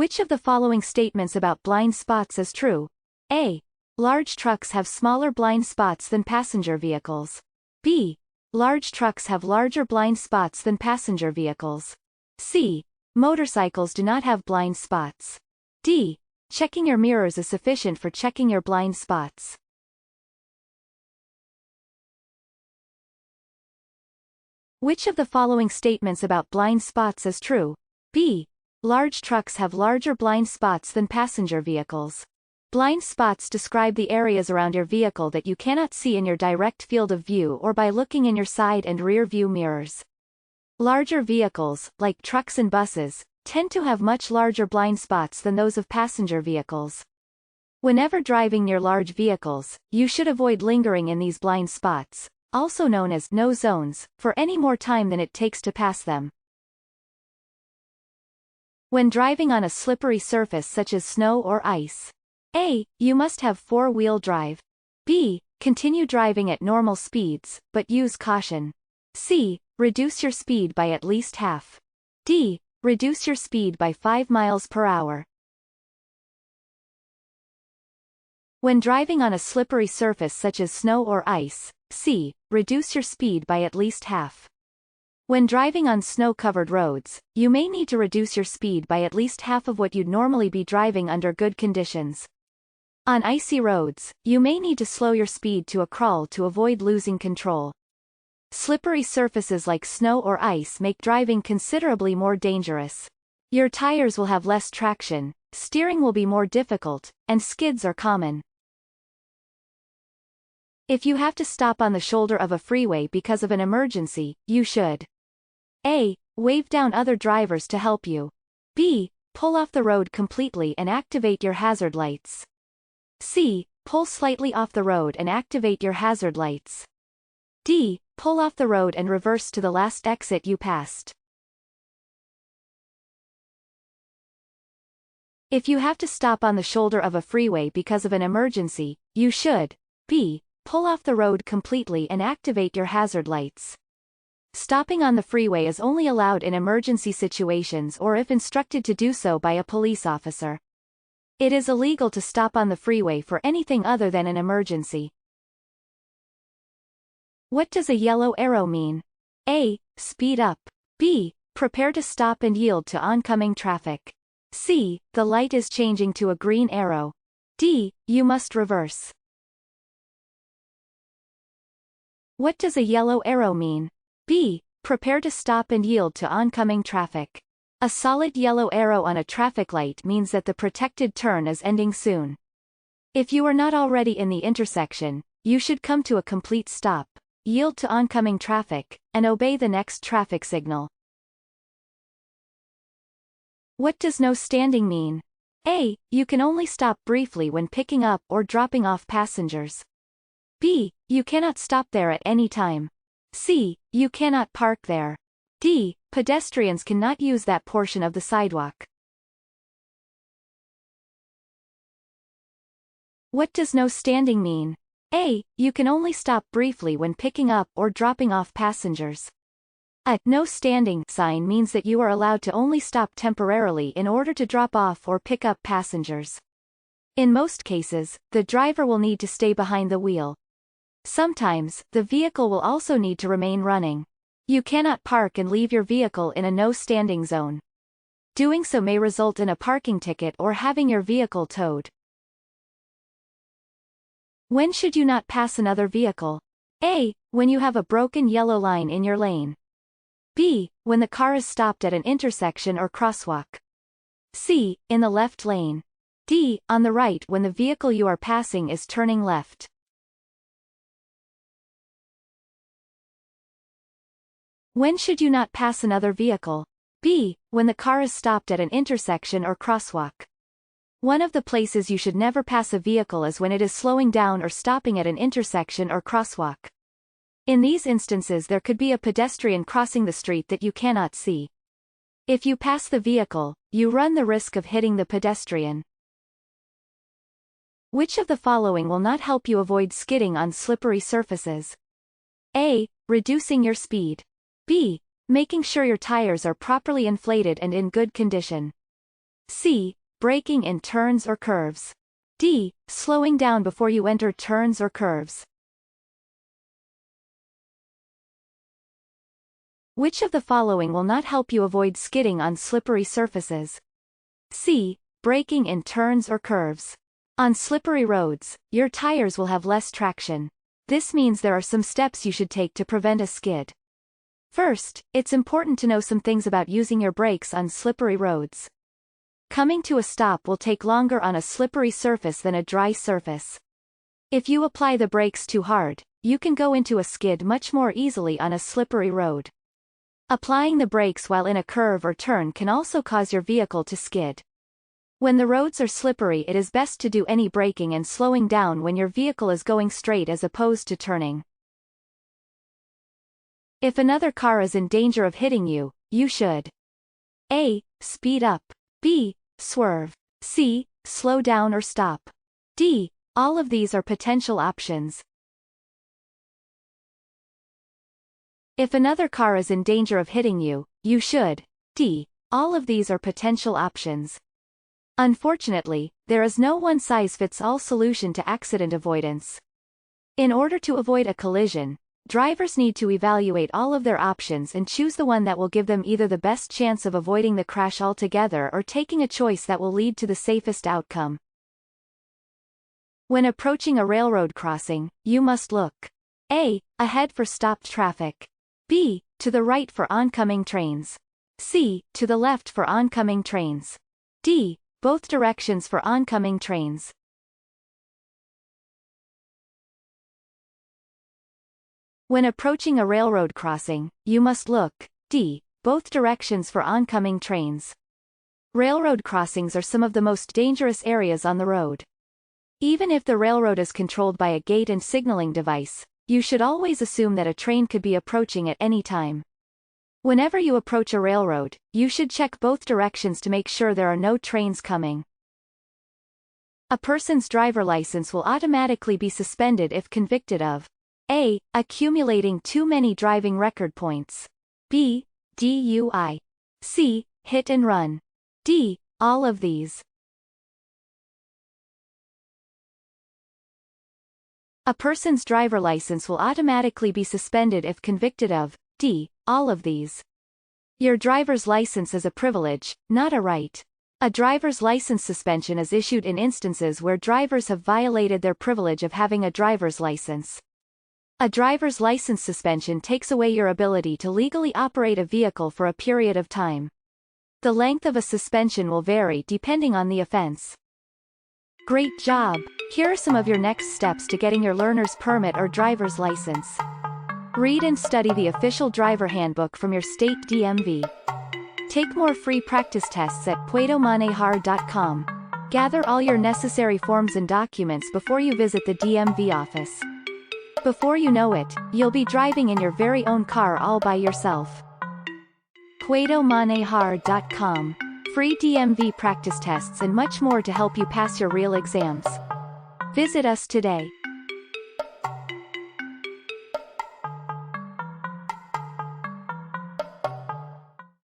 Which of the following statements about blind spots is true? A. Large trucks have smaller blind spots than passenger vehicles. B. Large trucks have larger blind spots than passenger vehicles. C. Motorcycles do not have blind spots. D. Checking your mirrors is sufficient for checking your blind spots. Which of the following statements about blind spots is true? B. Large trucks have larger blind spots than passenger vehicles. Blind spots describe the areas around your vehicle that you cannot see in your direct field of view or by looking in your side and rear view mirrors. Larger vehicles, like trucks and buses, tend to have much larger blind spots than those of passenger vehicles. Whenever driving near large vehicles, you should avoid lingering in these blind spots, also known as no zones, for any more time than it takes to pass them. When driving on a slippery surface such as snow or ice. A. You must have four-wheel drive. B. Continue driving at normal speeds, but use caution. C. Reduce your speed by at least half. D. Reduce your speed by 5 miles per hour. When driving on a slippery surface such as snow or ice. C. Reduce your speed by at least half. When driving on snow-covered roads, you may need to reduce your speed by at least half of what you'd normally be driving under good conditions. On icy roads, you may need to slow your speed to a crawl to avoid losing control. Slippery surfaces like snow or ice make driving considerably more dangerous. Your tires will have less traction, steering will be more difficult, and skids are common. If you have to stop on the shoulder of a freeway because of an emergency, you should A. Wave down other drivers to help you. B. Pull off the road completely and activate your hazard lights. C. Pull slightly off the road and activate your hazard lights. D. Pull off the road and reverse to the last exit you passed. If you have to stop on the shoulder of a freeway because of an emergency, you should B. Pull off the road completely and activate your hazard lights. Stopping on the freeway is only allowed in emergency situations or if instructed to do so by a police officer. It is illegal to stop on the freeway for anything other than an emergency. What does a yellow arrow mean? A. Speed up. B. Prepare to stop and yield to oncoming traffic. C. The light is changing to a green arrow. D. You must reverse. What does a yellow arrow mean? B. Prepare to stop and yield to oncoming traffic. A solid yellow arrow on a traffic light means that the protected turn is ending soon. If you are not already in the intersection, you should come to a complete stop, yield to oncoming traffic, and obey the next traffic signal. What does no standing mean? A. You can only stop briefly when picking up or dropping off passengers. B. You cannot stop there at any time. C. You cannot park there. D. Pedestrians cannot use that portion of the sidewalk. What does no standing mean? A. You can only stop briefly when picking up or dropping off passengers. A no standing sign means that you are allowed to only stop temporarily in order to drop off or pick up passengers. In most cases, the driver will need to stay behind the wheel. Sometimes, the vehicle will also need to remain running. You cannot park and leave your vehicle in a no-standing zone. Doing so may result in a parking ticket or having your vehicle towed. When should you not pass another vehicle? A. When you have a broken yellow line in your lane. B. When the car is stopped at an intersection or crosswalk. C. In the left lane. D. On the right when the vehicle you are passing is turning left. When should you not pass another vehicle? B. When the car is stopped at an intersection or crosswalk. One of the places you should never pass a vehicle is when it is slowing down or stopping at an intersection or crosswalk. In these instances there could be a pedestrian crossing the street that you cannot see. If you pass the vehicle, you run the risk of hitting the pedestrian. Which of the following will not help you avoid skidding on slippery surfaces? A. Reducing your speed. B. Making sure your tires are properly inflated and in good condition. C. Braking in turns or curves. D. Slowing down before you enter turns or curves. Which of the following will not help you avoid skidding on slippery surfaces? C. Braking in turns or curves. On slippery roads, your tires will have less traction. This means there are some steps you should take to prevent a skid. First, it's important to know some things about using your brakes on slippery roads. Coming to a stop will take longer on a slippery surface than a dry surface. If you apply the brakes too hard, you can go into a skid much more easily on a slippery road. Applying the brakes while in a curve or turn can also cause your vehicle to skid. When the roads are slippery, it is best to do any braking and slowing down when your vehicle is going straight as opposed to turning. If another car is in danger of hitting you, you should A. Speed up. B. Swerve. C. Slow down or stop. D. All of these are potential options. If another car is in danger of hitting you, you should D. All of these are potential options. Unfortunately, there is no one-size-fits-all solution to accident avoidance. In order to avoid a collision, drivers need to evaluate all of their options and choose the one that will give them either the best chance of avoiding the crash altogether or taking a choice that will lead to the safest outcome. When approaching a railroad crossing, you must look A. Ahead for stopped traffic. B. To the right for oncoming trains. C. To the left for oncoming trains. D. Both directions for oncoming trains. When approaching a railroad crossing, you must look D. Both directions for oncoming trains. Railroad crossings are some of the most dangerous areas on the road. Even if the railroad is controlled by a gate and signaling device, you should always assume that a train could be approaching at any time. Whenever you approach a railroad, you should check both directions to make sure there are no trains coming. A person's driver license will automatically be suspended if convicted of A. Accumulating too many driving record points. B. DUI. C. Hit and run. D. All of these. A person's driver license will automatically be suspended if convicted of D. All of these. Your driver's license is a privilege, not a right. A driver's license suspension is issued in instances where drivers have violated their privilege of having a driver's license. A driver's license suspension takes away your ability to legally operate a vehicle for a period of time. The length of a suspension will vary depending on the offense. Great job! Here are some of your next steps to getting your learner's permit or driver's license. Read and study the official driver handbook from your state DMV. Take more free practice tests at puedomanejar.com. Gather all your necessary forms and documents before you visit the DMV office. Before you know it, you'll be driving in your very own car all by yourself. puedomanejar.com. Free DMV practice tests and much more to help you pass your real exams. Visit us today.